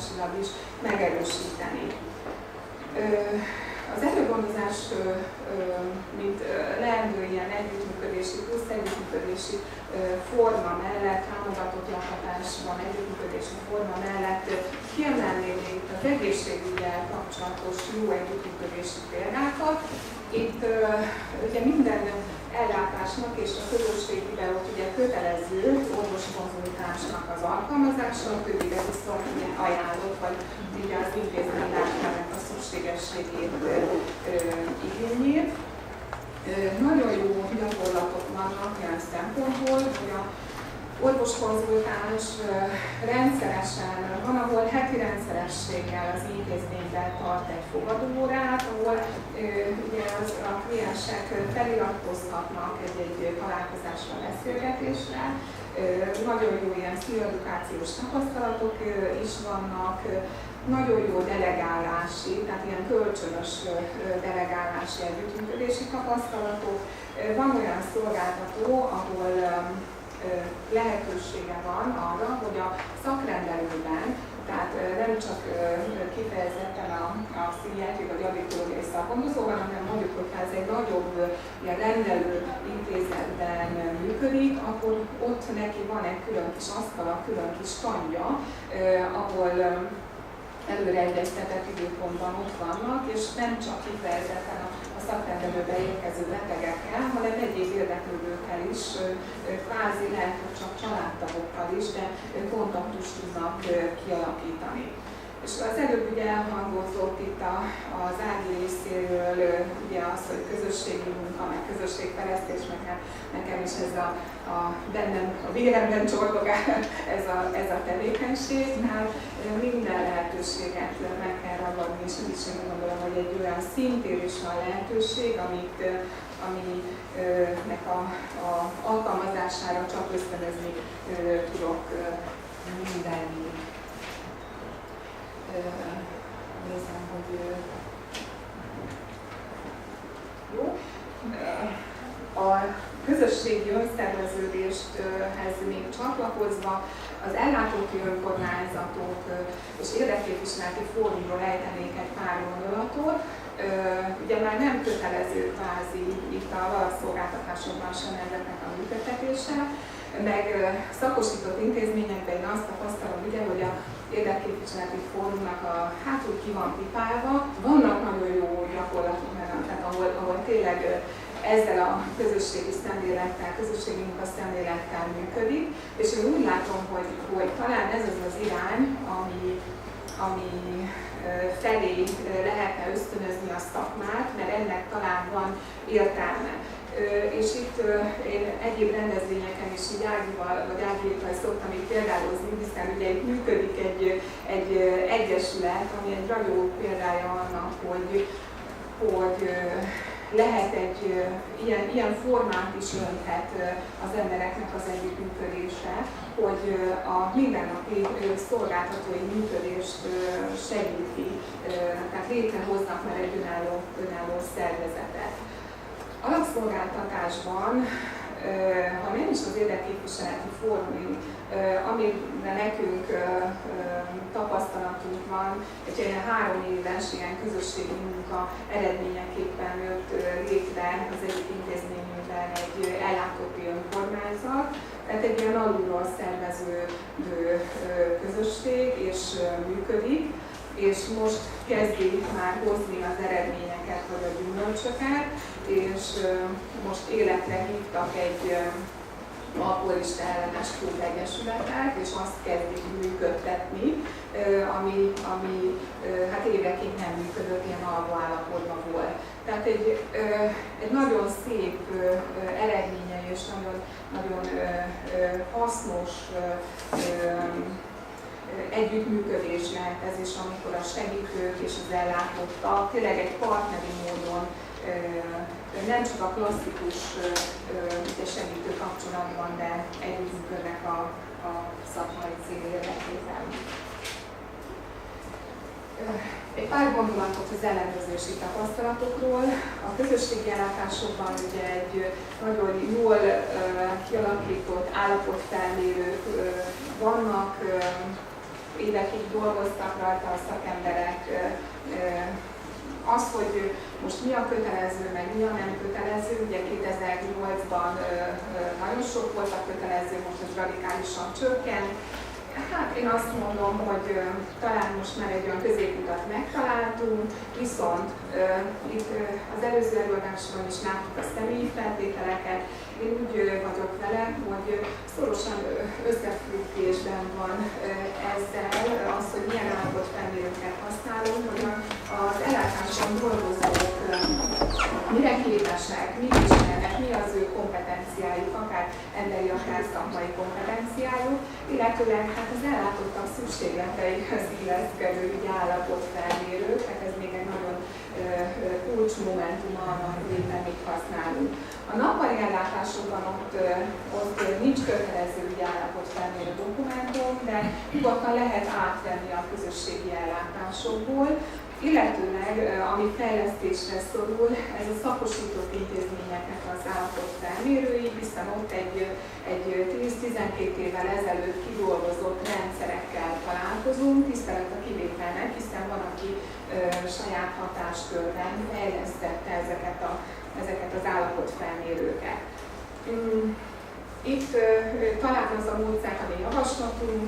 gyakorlatilag is megerősíteni. Az előgondozás, mint leendő ilyen együttműködési, plusz együttműködési forma mellett, támogatott lakhatásban együttműködési forma mellett kiemelném itt az egészségügyel kapcsolatos jó együttműködési példákat. Itt ugye minden ellátásnak és a közösségben ott ugye kötelező orvoskonzultánsnak az alkalmazása, a többire viszont ugye ajánlott, vagy ugye az intézménynek a szükségességét igényét. Nagyon jó gyakorlatok vannak ilyen szempontból, hogy a orvoskonzultáns rendszeresen, van, ahol heti rendszerességgel az intézményben tart egy fogadóórát, ahol ugye a kliensek feliratkozhatnak egy találkozásra, beszélgetésre. Nagyon jó ilyen pszichoedukációs tapasztalatok is vannak, nagyon jó delegálási, tehát ilyen kölcsönös delegálási együttműködési tapasztalatok. Van olyan szolgáltató, ahol lehetősége van arra, hogy a szakrendelőben, tehát nem csak kifejezetten a pszichiátri vagy addiktológiai szakgondozóban, hanem mondjuk, hogy ez egy nagyobb ilyen rendelő intézetben működik, akkor ott neki van egy külön kis asztala, külön kis tanyja, ahol előre egyeztetett időpontban ott vannak, és nem csak kifejezetten a szakrendelőbe érkező betegekkel, hanem egyéb érdeklődőkkel is, kvázi lehet, hogy csak családtagokkal is, de kontaktust tudnak kialakítani. És az előbb ugye elhangozott itt az Ági részéről ugye az, hogy közösségi munka, meg közösségfejlesztés, nekem is ez bennem, a véremben csordogál ez a tevékenység, tehát minden lehetőséget meg kell ragadni, és úgy is én gondolom, hogy egy olyan szintér is van lehetőség, aminek a alkalmazására csak ösztönözni tudok mindenki. Nézem, hogy jó. A közösségi önszerveződéshez még csatlakozva az ellátói önkormányzatok és érdekképviseleti fórumról ejtenék egy pár gondolatot. Ugye már nem kötelező kvázi itt a szolgáltatásokban sem ezeknek a működtetése, meg szakosított intézményekben én azt tapasztalom, ugye, hogy a érdekképviseleti fórumnak hát úgy ki van pipálva, vannak nagyon jó gyakorlatok, tehát ahol tényleg ezzel a közösségi szemlélettel, közösségi munka szemlélettel működik, és én úgy látom, hogy talán ez az irány, ami felé lehetne ösztönözni a szakmát, mert ennek talán van értelme. És itt én egyéb rendezvényeken is így Ágival szoktam így példálozni, hiszen ugye itt működik egy egyesület, ami egy nagyon jó példája annak, hogy lehet egy ilyen formát is önthet az embereknek az együttműködése, hogy a mindennapi szolgáltatói működést segíti, tehát létrehoznak már egy önálló szervezetet. Alapszolgáltatásban, ha nem is az érdekképviseleti fórum, amire nekünk tapasztalatunk van, egy ilyen 3 éves ilyen közösségi munka eredményeképpen jött létre az egyik intézményünkben egy ellátói önkormányzat, tehát egy ilyen alulról szerveződő közösség, és működik, és most kezdi már hozni az eredményeket, vagy a gyümölcsöket, és most életre hívtak egy alkoholista ellenes klubegyesületet, és azt kezdik működtetni, ami hát évekig nem működött, ilyen alvó állapotban volt. Tehát egy nagyon szép eredménye és nagyon, nagyon hasznos együttműködés lehet ez is, amikor a segítők és az ellátottak tényleg egy partneri módon nem csak a klasszikus segítő kapcsolatban, de együttműködnek a szakmai cél érdekében. Egy pár gondolatot az ellenőrzési tapasztalatokról. A közösségi ellátásokban ugye egy nagyon jól kialakított állapotfelmérők vannak, évekig dolgoztak rajta a szakemberek. Az, hogy most mi a kötelező, meg mi a nem kötelező, ugye 2008-ban nagyon sok volt a kötelező, most ez radikálisan csökken. Hát én azt mondom, hogy talán most már egy olyan középutat megtaláltunk, viszont itt az előző előadásban is láttuk a személyi feltételeket. Én úgy vagyok vele, hogy szorosan összefüggésben van ezzel az, hogy milyen állapotfelmérőket használunk, hogy az ellátáson dolgozók mire képesek, mit ismernek, mi az ő kompetenciájuk, akár emberi, akár szakmai kompetenciájuk, illetőleg hát az ellátottak szükségleteihez illeszkedő állapotfelmérők, tehát ez még egy nagyon kulcsmomentum annak, hogy éppen mit használunk. A nappali ellátásokban ott nincs kötelező állapotfelmérő dokumentum, de nyugodtan lehet átvenni a közösségi ellátásokból, illetőleg, ami fejlesztésre szorul, ez a szakosított intézményeknek az állapotfelmérői, hiszen ott egy 10-12 évvel ezelőtt kidolgozott rendszerekkel találkozunk, tisztelet a kivételnek, hiszen van, aki saját hatáskörben fejlesztette ezeket az állapotfelmérőket. Itt talán az a módszer, ami javaslatunk,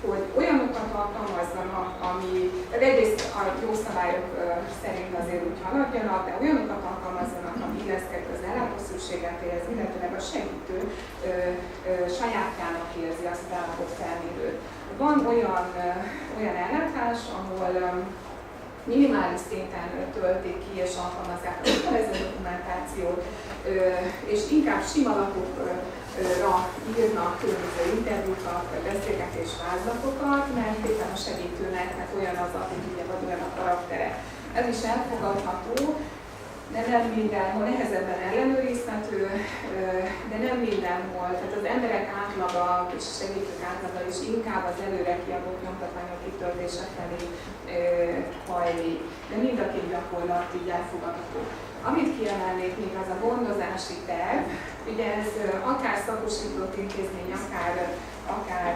hogy olyanokat alkalmazzanak, ami egyrészt a jó szabályok szerint azért úgy haladjanak, de olyanokat alkalmazzanak, ami illeszkedik az ellátószükségletéhez, illetőleg a segítő sajátjának érzi azt az állapotfelmérőt. Van olyan ellátás, ahol minimális szinten töltik ki és alkalmazzák a kötelező dokumentációt, és inkább sima lapokra írnak különböző interjúkat, beszélgetés vázlatokat, mert éppen a segítőnek olyan az attitűdje, vagy olyan a karaktere. Ez is elfogadható, de nem mindenhol, nehezebben ellenőrizhető, de nem mindenhol. Tehát az emberek átlaga és a segítők átlaga is inkább az előre kiadott nyomtatványok kitöltése felé hajlik. De mind a két gyakorlat így elfogadható. Amit kiemelnék még, az a gondozási terv. Ugye ez akár szakosított intézmény, akár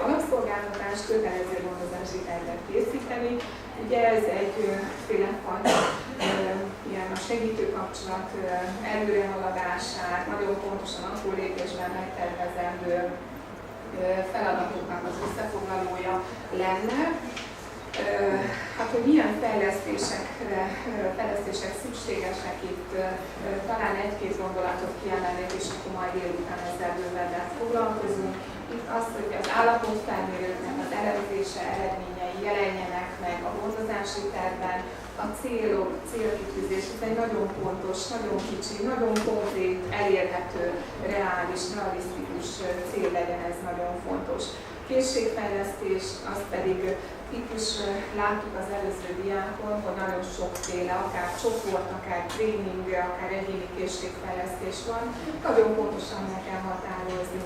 alapszolgáltatás kötelező gondozási tervet készíteni. Ugye ez egyféle fajta ilyen a segítőkapcsolat előrehaladását, nagyon pontosan apró lépésben megtervezendő feladatoknak az összefoglalója lenne. Hát, hogy milyen fejlesztések szükségesek itt, talán egy-két gondolatot kiemelnék, és akkor majd délután ezzel bővebben foglalkozunk. Itt az, hogy az állapotfelmérőknek az elemzése, eredményei jelenjenek meg a gondozási tervben, a célkitűzés, ez egy nagyon pontos, nagyon kicsi, nagyon konkrét, elérhető, reális, realisztikus cél legyen, ez nagyon fontos. Készségfejlesztés, az pedig itt is láttuk az előző diákon, hogy nagyon sokféle, akár csoport, akár tréning, akár egyéni készségfejlesztés van. Nagyon pontosan meg kell határozni,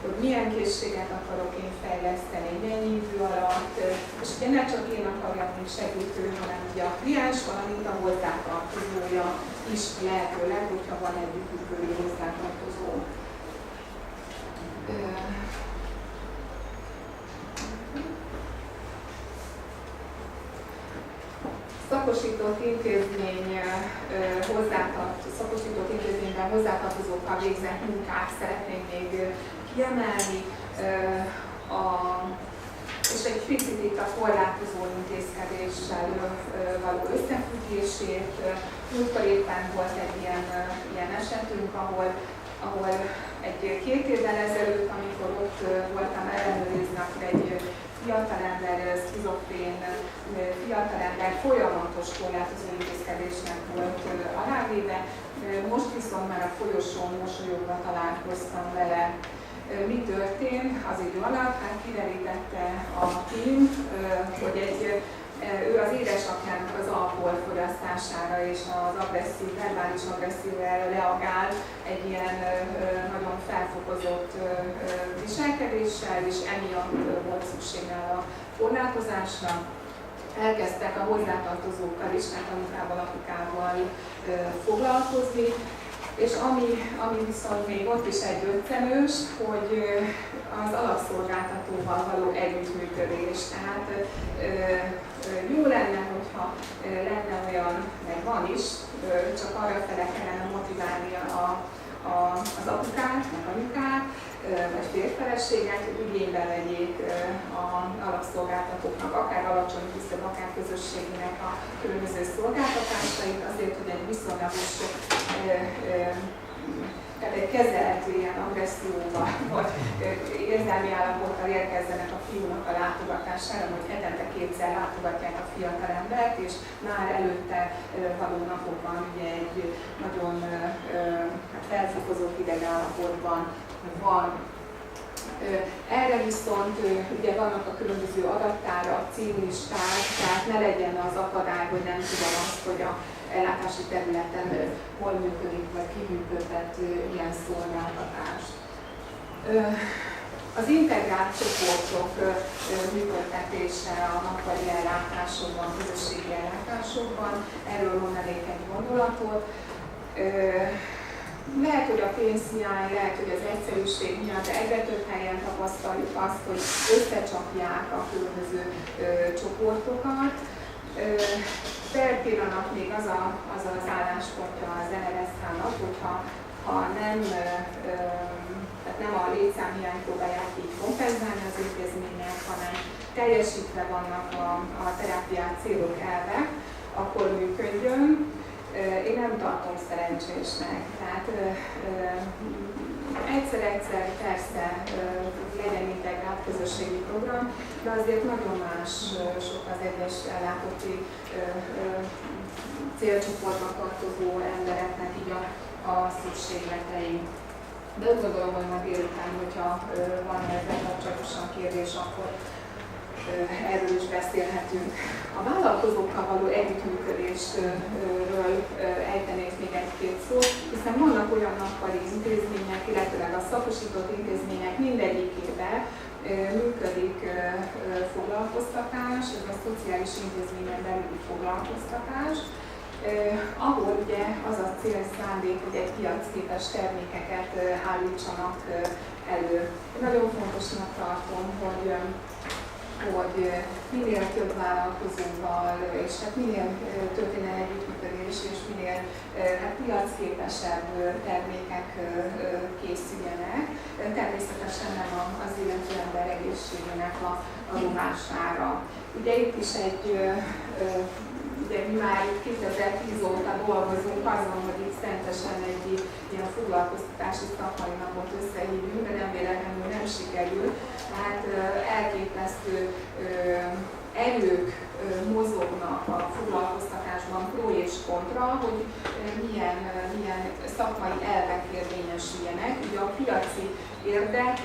hogy milyen készséget akarok én fejleszteni, mennyi idő alatt, és ugye ne csak én akarjam, mint segítő, hanem ugye a kliens, valamint a hozzátartozója is lehetőleg, hogyha van egy működő hozzátartozó. Szakosított intézményben hozzátartozókkal végzett munkát szeretnénk még kiemelni, és egy picit itt a korlátozó intézkedéssel való összefüggését. Múltkor éppen volt egy ilyen esetünk, ahol egy 2 évvel ezelőtt, amikor ott voltam ellenőrizni, egy fiatalember, szkizofrén fiatalember folyamatos korlátozó intézkedésnek volt alávéve. Most viszont már a folyosón mosolyogva találkoztam vele. Mi történt az idő alatt? Hát kiderítette a tím, hogy ő az édesapjának az alkoholfogyasztására és az verbális agresszióra reagál egy ilyen nagyon felfokozott viselkedéssel, és emiatt volt szüksége a korlátozásra. Elkezdtek a hozzátartozókkal is, tehát anyukával, apukával foglalkozni, És ami viszont még ott is egy ötcenős, hogy az alapszolgáltatóval való együttműködés. Tehát jó lenne, hogyha lenne olyan, meg van is, csak arra fele kellene motiválni az apukát, meg anyukát, vagy férfeleséget, hogy igénybe vegyék az alapszolgáltatóknak, akár alacsony küszöb, akár közösségének a különböző szolgáltatásait, azért, hogy egy viszonylagos, tehát egy kezelhető ilyen agresszióval, vagy érzelmi állapottal érkezzenek a fiúnak a látogatására, hogy hetente 2-szer látogatják a fiatal embert, és már előtte való napokban ugye egy nagyon felfokozott hideg állapotban van. Erre viszont ugye vannak a különböző adattárak, címlisták, tehát ne legyen az akadály, hogy nem tudom azt, hogy a ellátási területen hol működik, vagy kiműködtet ilyen szolgáltatás. Az integrált csoportok működtetése a nappali ellátásokban, közösségi ellátásokban, erről mondanék egy gondolatot. Lehet, hogy a pénzhiány, lehet, hogy az egyszerűség miatt, de egyre több helyen tapasztaljuk azt, hogy összecsapják a különböző csoportokat. Per pillanat még az álláspontja az NRSZ-nak, hogyha nem a létszámhiányt próbálják így kompenzálni az intézmények, hanem teljesítve vannak a terápiát célok elvek, akkor működjön. Én nem tartom szerencsésnek, tehát egyszer-egyszer persze legyen integrált közösségi program, de azért nagyon más sok az egyes ellátotti célcsoportban tartozó embereknek így a szükségletei. De úgy gondolom, hogy ma délután, hogyha van ezzel kapcsolatosan kérdés, akkor erről is beszélhetünk. A vállalkozókkal való együttműködésről ejtenék még egy-két szót, hiszen vannak olyan nappali intézmények, illetőleg a szakosított intézmények mindegyikében működik foglalkoztatás, ez a szociális intézményen belüli foglalkoztatás, ahol ugye az a cél szándék, hogy egy piacképes termékeket állítsanak elő. Nagyon fontosnak tartom, hogy minél több vállalkozóval, és hát minél történne együttműködés, és minél piacképesebb termékek készüljenek. Természetesen nem az illető ember egészségének a rovására. Ugye itt is ugye mi már 2010 óta dolgozunk azon, hogy itt szentesen egy ilyen foglalkoztatási szakmai napot összehívjunk, de nem véletlenül nem sikerül. Tehát elképesztő erők mozognak a foglalkoztatásban pro és kontra, hogy milyen szakmai elvek érvényesüljenek. Ugye a piaci érdek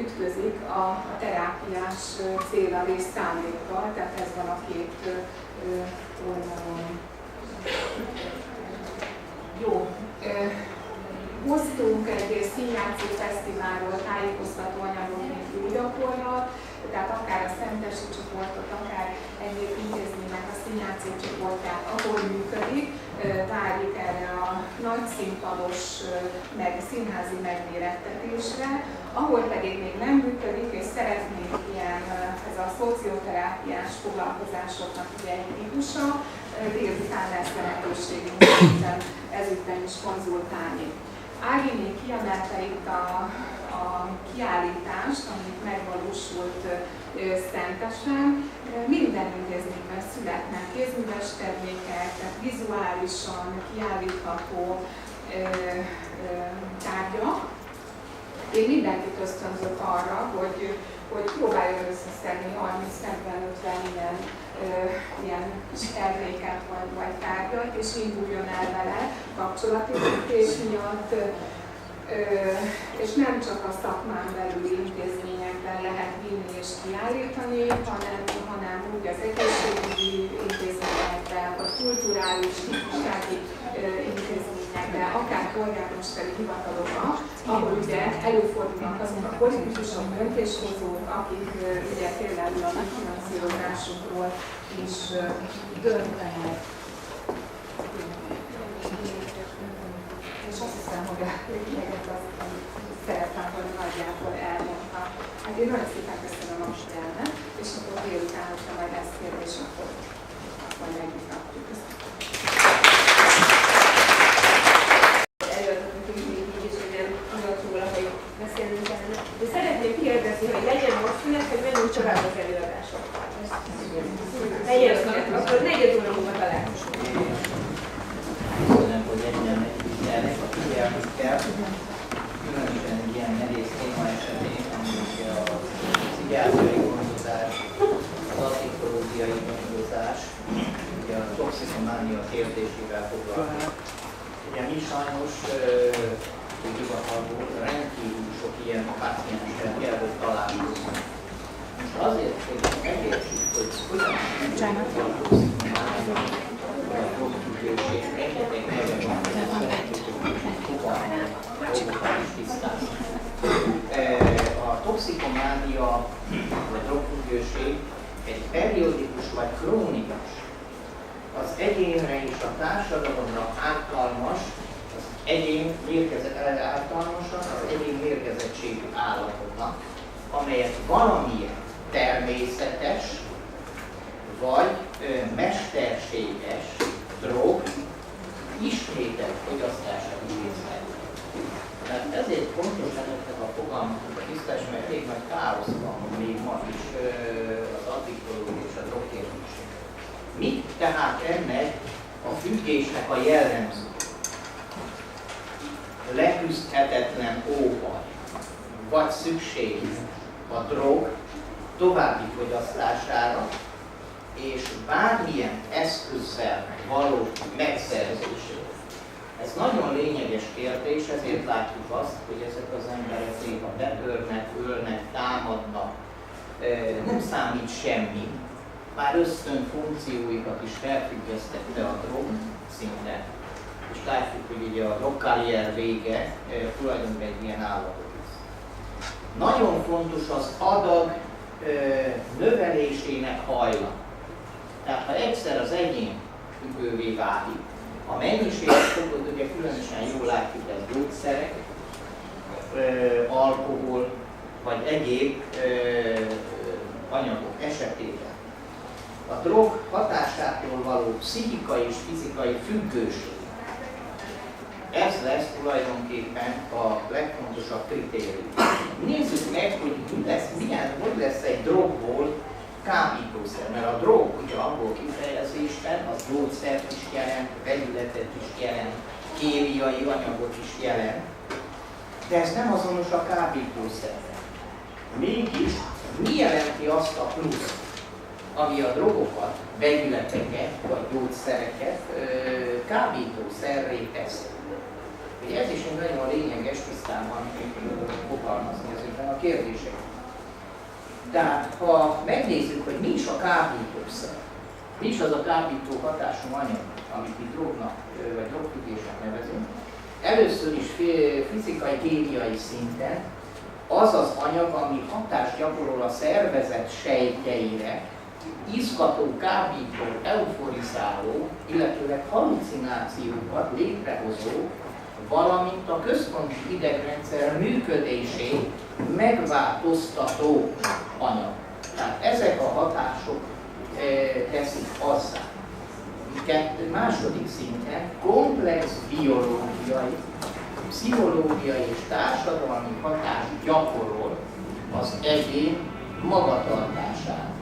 ütközik a terápiás céllal és szándékkal, tehát ez van a két oldalon. Jó. Hoztunk egy színjátszó fesztiválról tájékoztató anyagot, mint jó gyakorlat, tehát akár a szentesi csoportot, akár egy intézménynek a színjátszó csoportját, ahol működik, várjuk erre a nagy színpados, meg színházi megmérettetésre, ahol pedig még nem működik, és szeretnénk ilyen, ez a szocioterápiás foglalkozásoknak ugye egy típusa, délután lesz lehetőségünk ezügyben is konzultálni. Áginé kiemelte itt a kiállítást, amit megvalósult Szentesen. Minden intézményben születnek kézműves termékek, tehát vizuálisan kiállítható tárgyak. Én mindenkit ösztönzök arra, hogy próbáljon összeszedni 30-40-50 ilyen kis terméket vagy tárgyat, és induljon el vele kapcsolatépítés miatt, és nem csak a szakmán belüli intézményekben lehet vinni és kiállítani, hanem úgy az egészségügyi intézményekben, vagy kulturális, ifjúsági intézményekben, akár polgármesteri hivatalokban, ahol ugye előfordulnak azok a politikusok, döntéshozók, akik ugye például a mi finanszírozásukról is döntenek. És azt Addig nagyon szépen köszönöm a figyelmet, és akkor délután, hogyha majd lesz kérdés, akkor majd megvitatjuk. Előadottunk így is, hogy nem tudok róla, hogy beszélnünk kellene. De szeretném kérdezni, hogy legyen most szünet, hogy menjünk tovább az előadások. Legyen szünet, akkor 4 óra múlva találkozunk. Köszönöm, hogy ennyien megfigyelnek a figyelmükkel. Különösen egy ilyen nehéz téma esetén, ami a pszichiátriai gondozás, az addiktológiai gondozás, ugye a toxikománia kérdésével foglalkozik. Ugye mi sajnos hivatalból rendkívül sok ilyen pácienssel kell, hogy találkozunk. Most azért, hogy megértsük, hogy hogyan a toxikománia, vagy a drogfüggőség, rengeteg neve van, hogy ezt szeretjük, hogy fogalmakat is tisztázni. A toxikománia, vagy drogfüggőség egy periódikus vagy krónikus, az egyénre és a társadalomra ártalmas, az egyén ártalmasan az egyén mérgezettségű állapotnak, amelyet valamilyen természetes vagy mesterséges drog ismételt fogyasztása idézhet. Tehát ezért fontos ezeknek a fogalmaknak a tisztás, mert elég nagy káosz van még ma is az addiktológia és a drogkérdések. Mit tehát ennek a függésnek a jellemző? Leküzdhetetlen óhaj, vagy szükség a drog további fogyasztására, és bármilyen eszközzel való megszerzésére. Ez nagyon lényeges kérdés, ezért látjuk azt, hogy ezek az emberek néha betörnek, ölnek, támadnak, nem számít semmi. Már ösztön funkcióikat is felfüggesztette a drog szinte, és látjuk, hogy ugye a drogkarrier vége tulajdonképpen egy ilyen állapot. Nagyon fontos az adag növelésének hajlam. Tehát ha egyszer az egyén függővé válik, a mennyiséget fogod, ugye különösen jól látjuk, ez gyógyszerek, alkohol vagy egyéb anyagok esetében. A drog hatásától való pszichikai és fizikai függőség. Ez lesz tulajdonképpen a legfontosabb kritérium. Nézzük meg, hogy hogy lesz egy drogból kábítószer, mert a drog ugye abból kifejezésben az gyógyszert is jelent, vegyületet is jelent, kémiai anyagot is jelent, de ez nem azonos a kábítószerrel. Mégis mi jelenti azt a pluszt, ami a drogokat, vegyületeket vagy gyógyszereket kábítószerré teszi? Ez is egy nagyon lényeges, tisztában fogalmazni ezekben a kérdésekben. Tehát ha megnézzük, hogy mi is a kábítószer, mi is az a kábító hatású anyag, amit mi drognak vagy drogfüggésnek nevezünk, először is fizikai, kémiai szinten az az anyag, ami hatást gyakorol a szervezet sejtjeire, izgató, kábító, euforizáló, illetőleg halucinációkat létrehozó, valamint a központi idegrendszer működését megváltoztató anyag. Tehát ezek a hatások teszik azzá. Második szinten komplex biológiai, pszichológiai és társadalmi hatást gyakorol az egyén magatartására.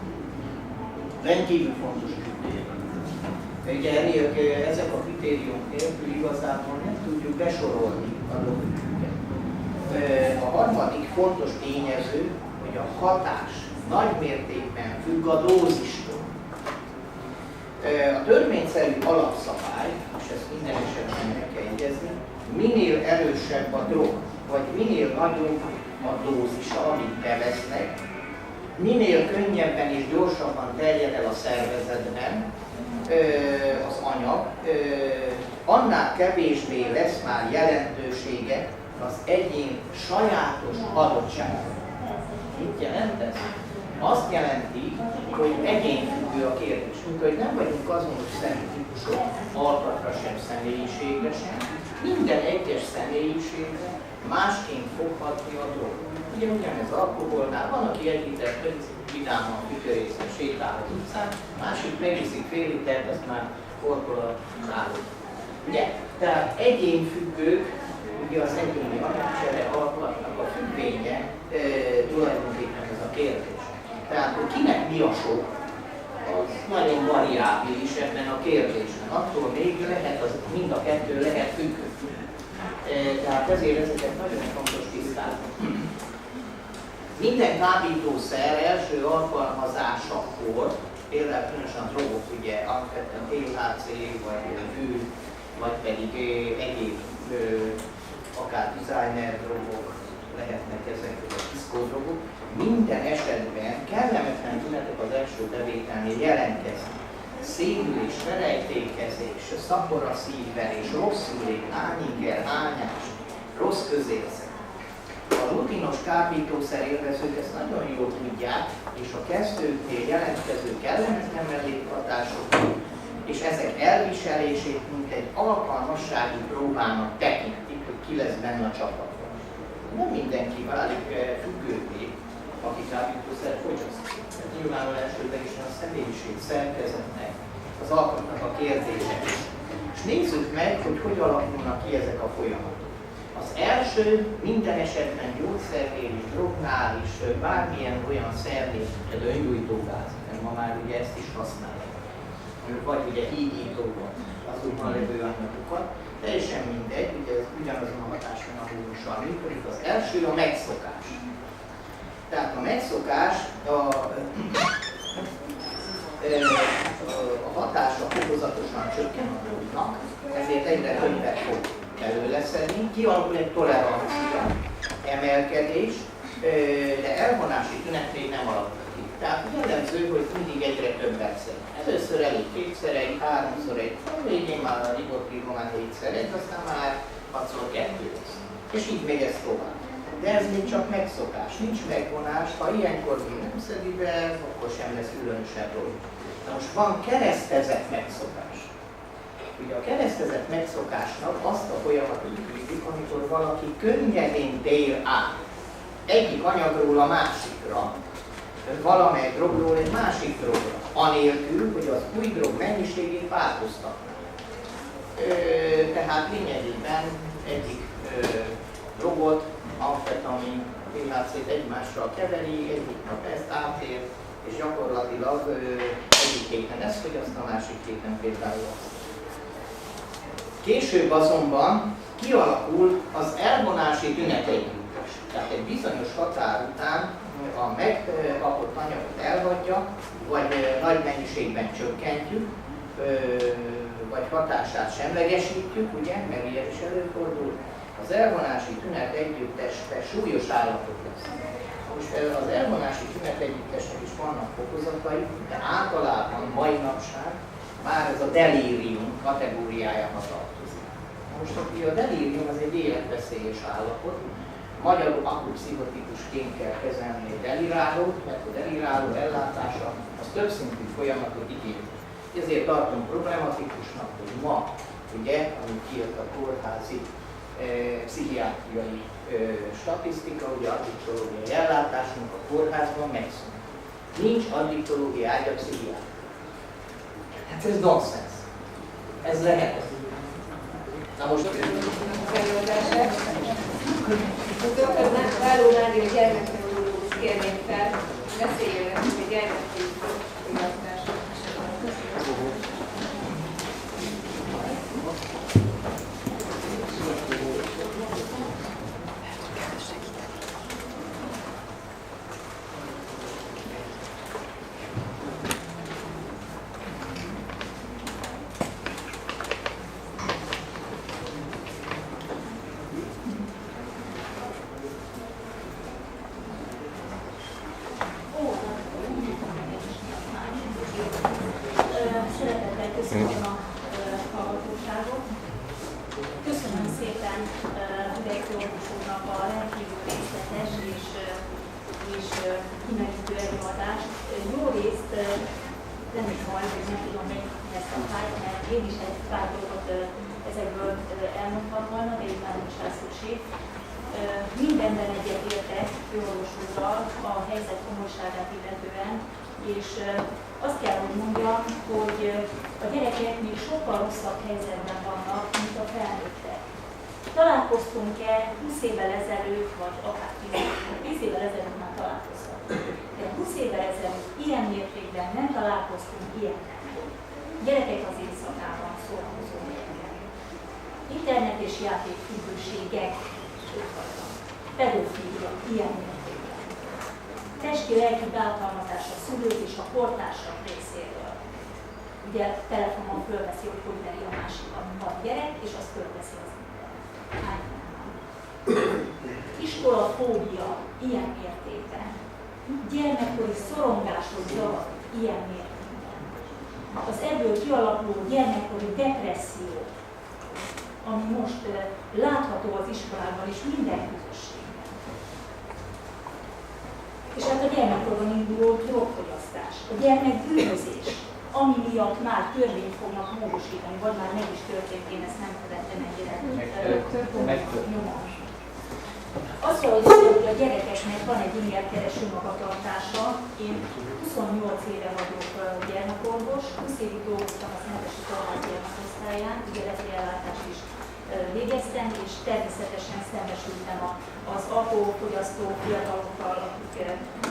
Rendkívül fontos kritérium. Ugye ezek a kritériumok nélkül igazából nem tudjuk besorolni a drogfüggőket. A harmadik fontos tényező, hogy a hatás nagy mértékben függ a dózistól. A törvényszerű alapszabály, és ezt minden esetben meg kell jegyezni, minél erősebb a drog, vagy minél nagyobb a dózisa, amit bevesznek, minél könnyebben és gyorsabban terjed el a szervezetben az anyag, annál kevésbé lesz már jelentősége az egyén sajátos adottsága. Mit jelent ez? azt jelenti, hogy egyénfüggő a kérdés. Hogy nem vagyunk azonos személytípusok, alkatra sem, személyiségre sem. Minden egyes személyiségre másként foghatni a dolgot. Ugye ugyanez alkoholnál, van, aki egy litert vidáman függőrészen sétál az utcán, másik megiszik fél litert, azt már korkol a szállót. Ugye? Tehát egyénfüggők, ugye az egyéni anyagcsere alkatnak a függvénye tulajdonképpen ez a kérdés. Tehát, hogy kinek mi a sok, az nagyon variábilis ebben a kérdésben. Attól még lehet, az mind a kettő lehet függő. Tehát ezért ezeket nagyon fontos tisztázni. Minden kábítószer első alkalmazásakor, például különösen a drogok, ugye, alapvetően THC, vagy bűn, vagy pedig egyéb, akár designer drogok, lehetnek ezek, vagy diszkódrogok, minden esetben kellemetlen tünetek az első bevételnél jelentkeznek. Szédülés, felejtékezés, szapor a szívverés, rosszullék, hányinger, hányás, rossz közérzet. A rutinos kábítószer élvezők ezt nagyon jól tudják, és a kezdőknél jelentkező kellemetlen mellékhatások, és ezek elviselését, mint egy alkalmassági próbának tekintik, hogy ki lesz benne a csapatban. Nem mindenki válik függővé, aki kábítószer fogyaszt. Nyilvánul elsődlegesen a személyiség szerkezetnek, az alkotnak a kérdése is. És nézzük meg, hogy alakulnak ki ezek a folyamatok. Az első minden esetben gyógyszernél is, drognál is, bármilyen olyan szernél, például öngyújtógáz, mert ma már ugye ezt is használják. Vagy ugye hígítóban azokban levő anyagokat, teljesen mindegy, ugye ez ugyanazon a hatásmechanizmussal működik. Az első a megszokás. Tehát a megszokás, a hatása fokozatosan csökken a drognak, ezért egyre többet fog belőle szedni, kialakul egy tolerancia, emelkedés, de elvonási tünet még nem alakul ki. Tehát jellemző, hogy mindig egyre többet szed. Először elég kétszer egy, háromszor egy, a végén már a ribotrigomán négyszer egy, aztán már 6-szor 2 lesz. És így megy ez tovább. De ez még csak megszokás, nincs megvonás, ha ilyenkor még nem szedi be, akkor sem lesz különösebb dolog. Na most van keresztezett megszokás. Ugye a keresztezett megszokásnak azt a folyamatot küzdik, amikor valaki könnyedén tér át egyik anyagról a másikra, valamely drogról egy másik drogra, anélkül, hogy az új drog mennyiségét változtatná. Tehát lényegében egyik drogot, amfetamin, THC-t egymással keveri, egyik nap ezt átér, és gyakorlatilag egyik héten ezt fogyaszt, a másik héten például azt. Később azonban kialakul az elvonási tünetegyüttes. Tehát egy bizonyos határ után a megkapott anyagot elhagyja, vagy nagy mennyiségben csökkentjük, vagy hatását semlegesítjük, ugye, meg ilyen is előfordul. Az elvonási tünet együttesben súlyos állatok lesz. Most az elvonási tünet együttesnek is vannak fokozatai, de általában mai napság már ez a delírium kategóriájába tartozik. Most a delírium az egy életveszélyes állapot. Magyarul akut-pszichotikusként kell kezelni egy delirálót, mert a deliráló ellátása az többszintű folyamatot igény. Ezért tartom problematikusnak, hogy ma, ugye, amit kijött a kórházi pszichiátriai statisztika, ugye addiktológiai ellátásunk a kórházban megszűnt. Nincs addiktológiai ágy a pszichiátriában. Hát ez nonsense. Ez lehet. Na most Dr. Váló Nádia gyermekneurológus kérnék fel, beszéljen nekünk egy gyermekneurológusról. és kimerítő előadást. Jó részt nem is majd, hogy nem tudom még ezt a fájt, mert én is egy pár dolgot ezekből elmondtam volna, de így már nincs rá szükség. Mindenben egyetértek főorvos úrral a helyzet komolyságát illetően, és azt kell, hogy mondjam, hogy a gyerekek még sokkal rosszabb helyzetben vannak, mint a felnőttek. Találkoztunk-e 20 évvel ezelőtt, vagy akár 10 évvel ezelőtt már találkoztunk. De 20 évvel ezelőtt ilyen mértékben nem találkoztunk ilyennel. Gyerekek az éjszakában szórakozó gyerekek. Internet és játék függőségek, pedofília ilyen mértékben. Testi-lelki bántalmazás a szülők és a kortársak részéről. Ugye telefonon fölveszi, hogy veri a másikat. Van gyerek, és azt fölveszi az internet. Iskolafóbia ilyen mértékben. Gyermekkori szorongáshoz zavar ilyen mértékben. Az ebből kialakuló gyermekkori depresszió, ami most látható az iskolában és minden közösségben. És hát a gyermekkorban induló drogfogyasztás, a gyermekbűnözés, ami miatt már törvényt fognak módosítani, vagy már meg is történt, én ezt nem követtem ennyire nyomon. Az, hogy a gyerekeknek van egy ingerkereső magatartása, én 28 éve vagyok gyermekorvos, 20 évig dolgoztam a Szentesi Kórház gyermekosztályán, ügyeleti ellátást is végeztem, és természetesen szembesültem az alkoholfogyasztó fiatalokkal, akik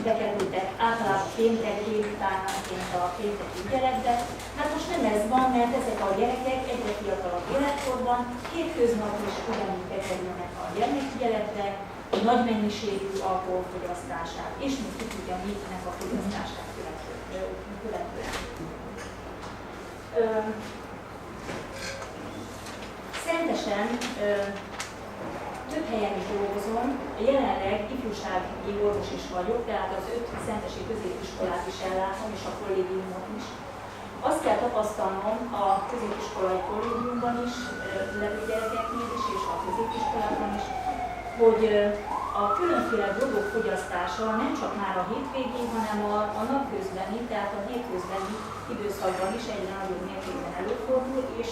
bekerültek általában péntek délutánként a pénteki ügyeletbe. Hát most nem ez van, mert ezek a gyerekek egyre fiatalabb életkorban hétköznap is ugyanúgy bekerülnek a gyermekügyeletbe, a nagy mennyiségű alkoholfogyasztását, és még ki tudja mitnek a fogyasztását követően. Szentesen több helyen is dolgozom, jelenleg ifjúsági orvos is vagyok, tehát az 5 szentesi középiskolát is ellátom, és a kollégiumot is. Azt kell tapasztalnom a középiskolai kollégiumban is, levő gyerekeknél is, és a középiskolában is, hogy a különféle drogok fogyasztása nem csak már a hétvégén, hanem a napközbeni, tehát a hétközbeni időszakban is egyre nagyobb mértékben előfordul, és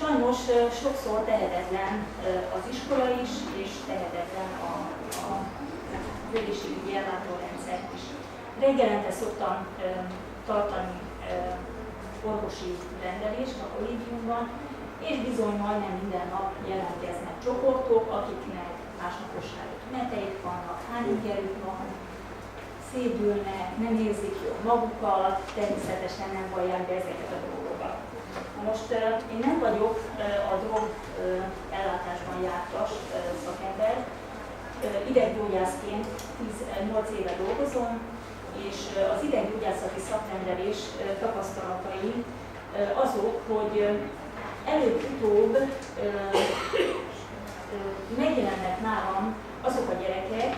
sajnos sokszor tehetetlen az iskola is, és tehetetlen a egészségügyi ellátórendszer is. Reggelente szoktam tartani orvosi rendelést a kollégiumban, és bizony majdnem minden nap jelentkeznek csoportok, akiknek másnapossági tüneteik vannak, hányingerük van, szédülnek, nem érzik jól magukat, természetesen nem vallják be ezeket a dolgokat. Most én nem vagyok a drog ellátásban jártas szakember, ideggyógyászként 8 éve dolgozom, és az ideggyógyászati szakrendelés tapasztalataim azok, hogy előbb-utóbb megjelennek nálam azok a gyerekek,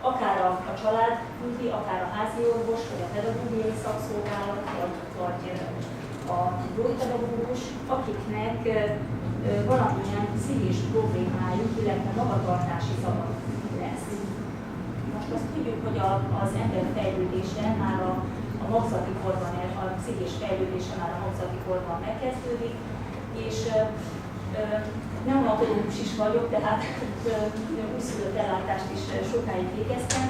akár a család küldi, akár a házi orvos, vagy a pedagógiai szakszolgálat, vagy a gyógypedagógus, akiknek valamilyen pszichés problémájuk, illetve magatartási zavaruk lesz. Most azt tudjuk, hogy az ember fejlődése már a magzati korban, a pszichés fejlődése már a magzati korban megkezdődik, és neonatológus is vagyok, tehát újszülött ellátást is sokáig végeztem,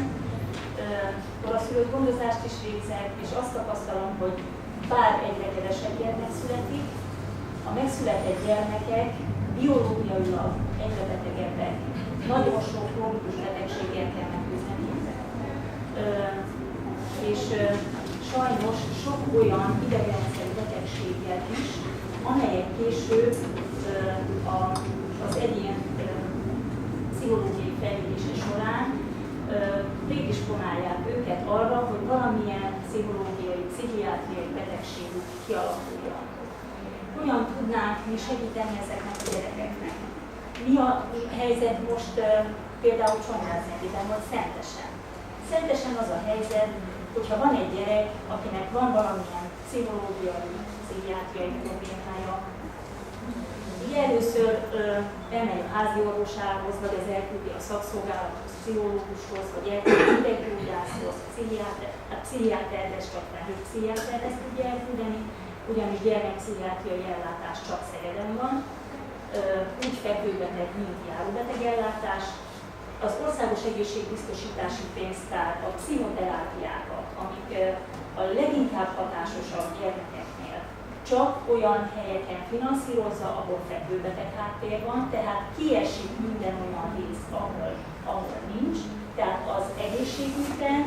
koraszülött gondozást is végzek, és azt tapasztalom, hogy bár egyre kevesebb gyermek születik, a megszületett gyermekek biológiailag egyre betegebbek, nagyon sok krónikus betegséggel kell megküzdeni. És sajnos sok olyan idegrendszeri betegséggel is, amelyek később az egyén pszichológiai fejlődése során prédisponálják őket arra, hogy valamilyen pszichológiai, pszichiátriai betegségük kialakuljon. Hogyan tudnánk mi segíteni ezeknek a gyerekeknek? Mi a helyzet most például Csongrád-megyében, vagy Szentesen? Szentesen az a helyzet, hogyha van egy gyerek, akinek van valamilyen pszichológiai, pszichiátriai problémája, Ugye először elmegy a házi orvosához, vagy az elküldi a szakszolgálathoz, pszichológushoz, vagy elküldi a ideggyógyászhoz, pszichiáterhez, csak felnőtt pszichiáterhez tudja elküldeni, ugyanis gyermekpszichiátriai ellátás csak Szegeden van, úgy fekvőbeteg, mint járóbeteg ellátás. Az Országos Egészségbiztosítási Pénztár a pszichoterápiákat, amik a leginkább hatásosabb gyermekeknél, csak olyan helyeken finanszírozza, ahol fekvőbeteg háttér van, tehát kiesik minden olyan rész, ahol nincs. Tehát az egészségügyben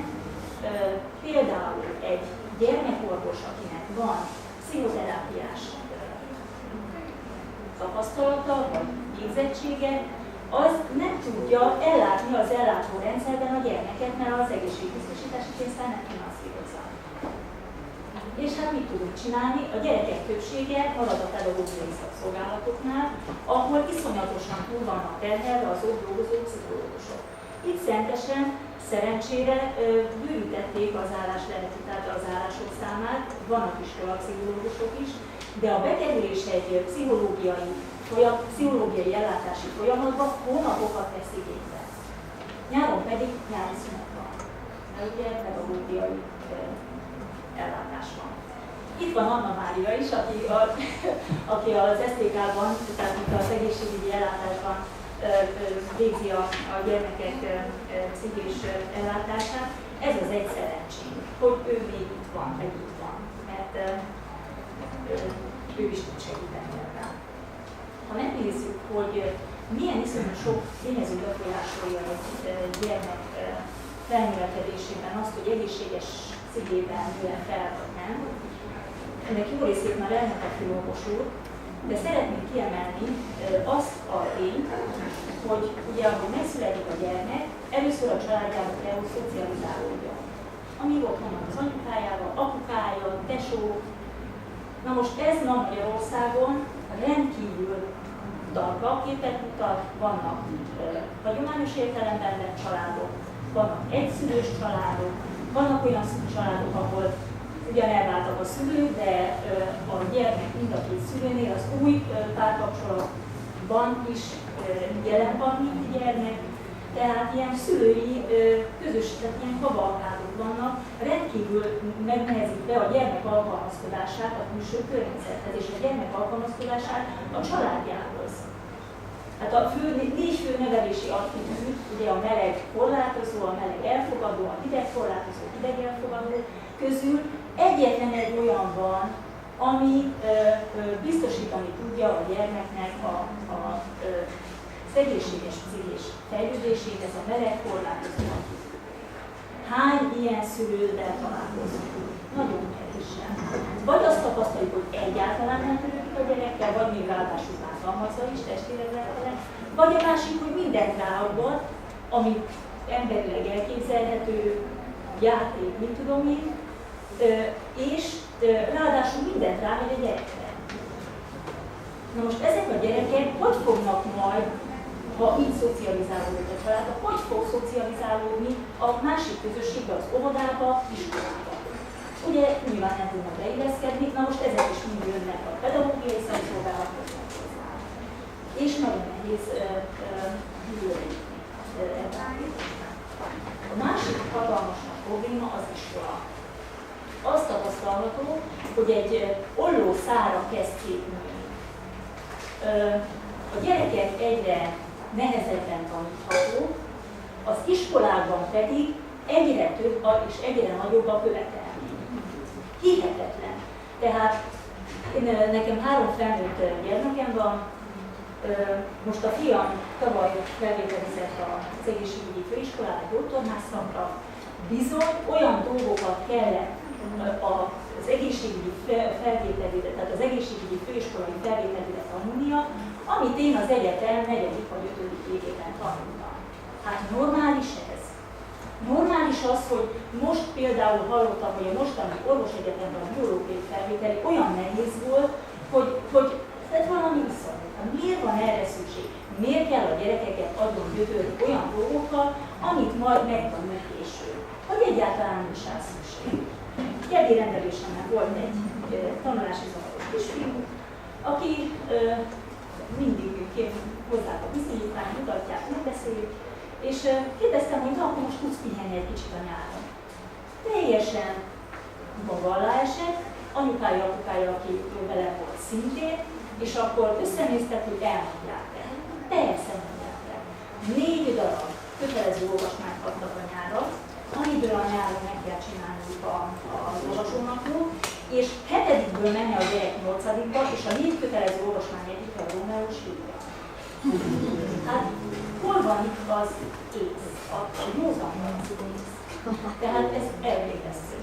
például egy gyermekorvos, akinek van pszichoterápiás tapasztalata vagy képzettsége, az nem tudja ellátni az ellátórendszerben a gyermeket, mert az egészségbiztosítási pénztár nem finanszírozza. És hát mit tudunk csinálni? A gyerekek többsége marad a pedagógiai szakszolgálatoknál, ahol iszonyatosan túl vannak terhelve az ott dolgozó pszichológusok. Itt Szentesen szerencsére bővítették az álláslehetőt, tehát az állások számát, vannak iskolapszichológusok is, de a bekerülés egy pszichológiai ellátási folyamatban hónapokat vesz igénybe. Nyáron pedig nyári szünet van, mert ugye pedagógiai ellátás van. Itt van Anna Mária is, aki az SZTK-ban, tehát az egészségügyi ellátásban végzi a gyermekek pszichés ellátását. Ez az egy szerencsém, hogy ő még itt van, mert ő is tud segíteni ebben. Ha megnézzük, hogy milyen iszonyú sok tényező befolyásolja egy gyermek felnövekedésében azt, hogy egészséges szívében nően fel vagy nem, ennek jó részét már elmondta a főorvos úr, de szeretnék kiemelni azt a tényt, hogy ugye, ahogy megszületik a gyermek, először a családjában kell, hogy szocializálódjon. Amíg ott van az anyukájával, apukája, tesó. Na most ez ma Magyarországon rendkívül darba képet mutat, vannak hagyományos értelemben vett családok, vannak egyszülős családok, vannak olyan családok, ahol ugyan elváltak a szülők, de a gyermek mind a két szülőnél az új párkapcsolatban is jelen van, mint gyermek. Tehát ilyen szülői tehát ilyen kavalkádok vannak, rendkívül megnehezítve a gyermek alkalmazkodását a külső környezethez és a gyermek alkalmazkodását a családjához. Hát a négy fő nevelési attitűd, ugye a meleg korlátozó, a meleg elfogadó, a hideg korlátozó, hideg elfogadó közül egyetlen egy olyan van, ami biztosítani tudja a gyermeknek az egészséges pszichés fejlődését, ez a meleg korlátozó attitűd. Hány ilyen szülővel találkozunk? Nagyon kevésen. Vagy azt tapasztaljuk, hogy egyáltalán nem törődik a gyerekkel, vagy még ráadásul bántalmazza is testileg vele, vagy a másik, hogy mindent ráadott, ami emberileg elképzelhető, játék, mit tudom én, és ráadásul mindent rámegy a gyerekre. Na most ezek a gyerekek hogy fognak majd, ha így szocializálódik a család, hogy fog szocializálódni a másik közösségbe, az óvodába, iskolába? Ugye nyilván nem tudnak beilleszkedni, na most ezek is mind jönnek a pedagógiai szakszolgálathoz hozzá. És nagyon nehéz működni ebben. A másik hatalmas probléma az iskola. Azt tapasztalható, hogy egy olló szára kezd szétnőni. A gyerekek egyre nehezebben taníthatók, az iskolákban pedig egyre több és egyre nagyobb a követelmény. Hihetetlen. Tehát nekem 3 felnőtt gyermekem van, most a fiam tavaly felvételizett az egészségügyi főiskolára, egy doktormászakra, bizony olyan dolgokat kellett az egészségügyi felvételire, tehát az egészségügyi főiskolai felvételire tanulnia, amit én az egyetem 4. vagy 5. évében tanultam. Hát normális ez? Normális az, hogy most például hallottam, hogy a mostani orvosegyetemben a biológiai felvételi olyan nehéz volt, hogy tehát valami viszont. Miért van erre szükség? Miért kell a gyerekeket agyon gyötörni olyan dolgokkal, amit majd megtanul később? Vagy egyáltalán nincs rá szükség. Gyerdi rendelésemben volt egy tanulási zavaros kisfiú, aki mindig hozzák a bizonyítványt, mutatják, megbeszéljük, és kérdeztem, hogy akkor most tudsz pihenni egy kicsit a nyáron. Teljesen maga alá esett, anyukája, apukája, aki vele volt szintén, és akkor összenéztek, hogy elmondják-e. Persze mondják el. 4 darab kötelező olvasmányt kaptak a nyárra, amiből a nyáron meg kell csinálniuk az olvasónaplót, és 7-ből menne a gyerek 8-ba, és a 4 kötelező olvasmány egyik a Rómeó és Júlia. Hát hol van itt az ész? A józanban az ész. Tehát ez elvégeztő.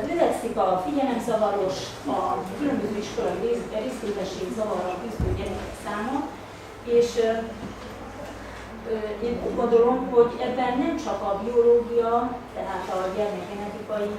Növekszik a figyelemzavaros, a különböző iskolai részképesség zavarra küzdő gyerekek száma, és én úgy gondolom, hogy ebben nem csak a biológia, tehát a gyermekgenetikai